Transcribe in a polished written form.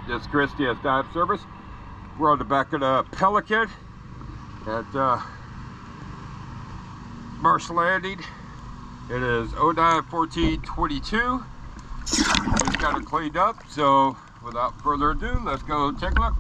This is Chris, DS Dive Service. We're on the back of the Pelican at Marsh Landing. It is 09/14/22. Just got it cleaned up, so without further ado, let's go take a look.